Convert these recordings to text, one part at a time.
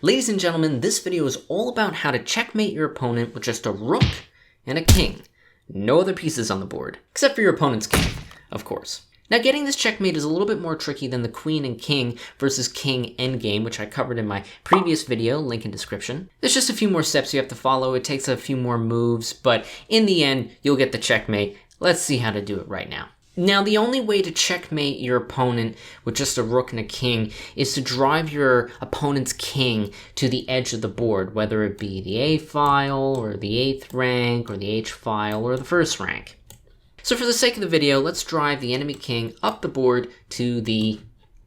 Ladies and gentlemen, this video is all about how to checkmate your opponent with just a rook and a king. No other pieces on the board, except for your opponent's king, of course. Now, getting this checkmate is a little bit more tricky than the queen and king versus king endgame, which I covered in my previous video, link in description. There's just a few more steps you have to follow. It takes a few more moves, but in the end, you'll get the checkmate. Let's see how to do it right now. Now, the only way to checkmate your opponent with just a rook and a king is to drive your opponent's king to the edge of the board, whether it be the A file, or the 8th rank, or the H file, or the 1st rank. So for the sake of the video, let's drive the enemy king up the board to the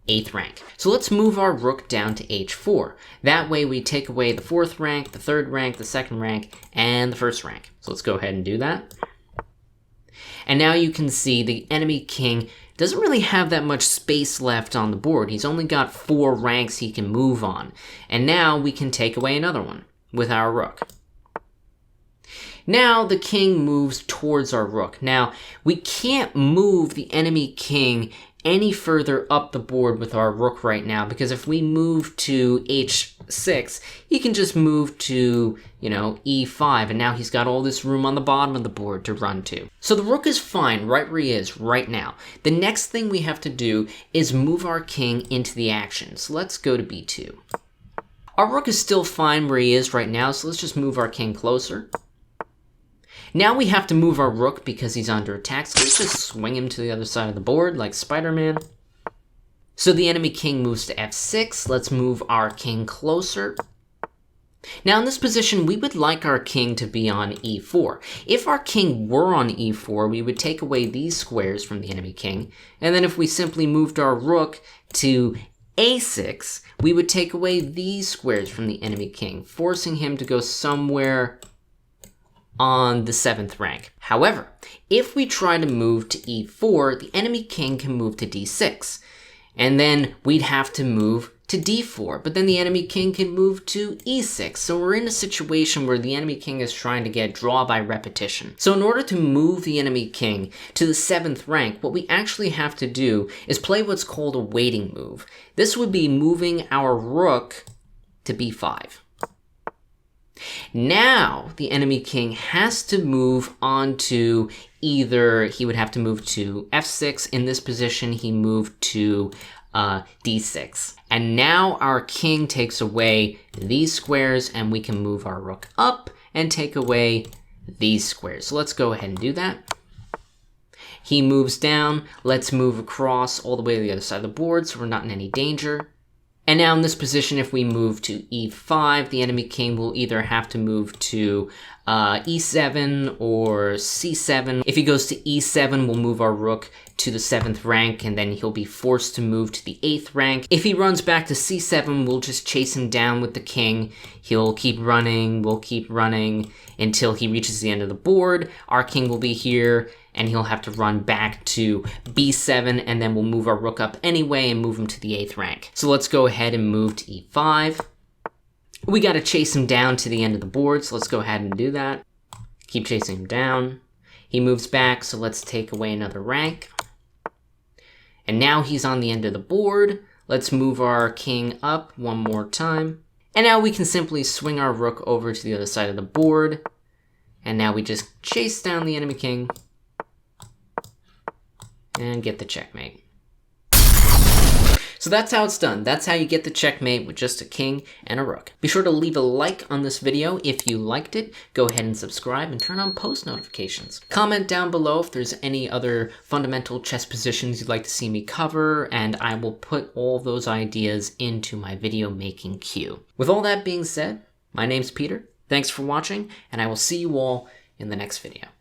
8th rank. So let's move our rook down to H4. That way we take away the 4th rank, the 3rd rank, the 2nd rank, and the 1st rank. So let's go ahead and do that. And now you can see the enemy king doesn't really have that much space left on the board. He's only got 4 ranks he can move on. And now we can take away another one with our rook. Now the king moves towards our rook. Now, we can't move the enemy king any further up the board with our rook right now, because if we move to H6, he can just move to, E5, and now he's got all this room on the bottom of the board to run to. So the rook is fine right where he is right now. The next thing we have to do is move our king into the action. So let's go to B2. Our rook is still fine where he is right now, so let's just move our king closer. Now we have to move our rook because he's under attack, so let's just swing him to the other side of the board like Spider-Man. So the enemy king moves to F6. Let's move our king closer. Now in this position, we would like our king to be on E4. If our king were on E4, we would take away these squares from the enemy king, and then if we simply moved our rook to A6, we would take away these squares from the enemy king, forcing him to go somewhere on the 7th rank. However, if we try to move to E4, the enemy king can move to D6, and then we'd have to move to D4, but then the enemy king can move to E6, so we're in a situation where the enemy king is trying to get draw by repetition. So in order to move the enemy king to the 7th rank, what we actually have to do is play what's called a waiting move. This would be moving our rook to B5. Now, the enemy king has to move on to either, he would have to move to F6. In this position, he moved to D6. And now our king takes away these squares, and we can move our rook up and take away these squares. So let's go ahead and do that. He moves down. Let's move across all the way to the other side of the board so we're not in any danger. And now in this position, if we move to E5, the enemy king will either have to move to E7 or C7. If he goes to E7, we'll move our rook to the 7th rank, and then he'll be forced to move to the 8th rank. If he runs back to C7, we'll just chase him down with the king. He'll keep running, we'll keep running until he reaches the end of the board. Our king will be here, and he'll have to run back to B7, and then we'll move our rook up anyway and move him to the 8th rank. So let's go ahead and move to E5. We gotta chase him down to the end of the board, so let's go ahead and do that. Keep chasing him down. He moves back, so let's take away another rank. And now he's on the end of the board. Let's move our king up one more time. And now we can simply swing our rook over to the other side of the board. And now we just chase down the enemy king and get the checkmate. So that's how it's done. That's how you get the checkmate with just a king and a rook. Be sure to leave a like on this video if you liked it. Go ahead and subscribe and turn on post notifications. Comment down below if there's any other fundamental chess positions you'd like to see me cover, and I will put all those ideas into my video making queue. With all that being said, my name's Peter. Thanks for watching, and I will see you all in the next video.